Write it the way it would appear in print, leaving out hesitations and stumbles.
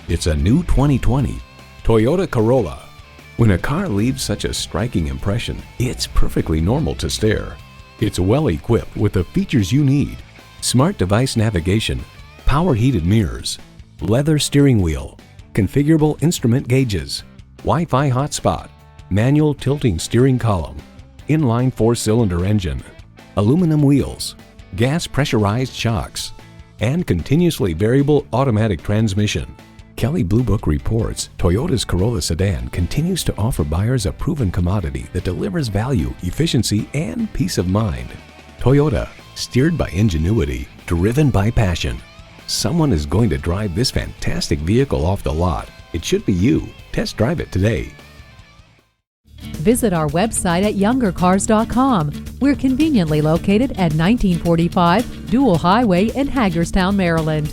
It's a new 2020 Toyota Corolla. When a car leaves such a striking impression, it's perfectly normal to stare. It's well equipped with the features you need: smart device navigation, power heated mirrors, leather steering wheel, configurable instrument gauges, Wi-Fi hotspot, manual tilting steering column, inline 4-cylinder engine, aluminum wheels, gas pressurized shocks, and continuously variable automatic transmission. Kelley Blue Book reports Toyota's Corolla sedan continues to offer buyers a proven commodity that delivers value, efficiency, and peace of mind. Toyota, steered by ingenuity, driven by passion. Someone is going to drive this fantastic vehicle off the lot. It should be you. Test drive it today. Visit our website at youngercars.com. We're conveniently located at 1945 Dual Highway in Hagerstown, Maryland.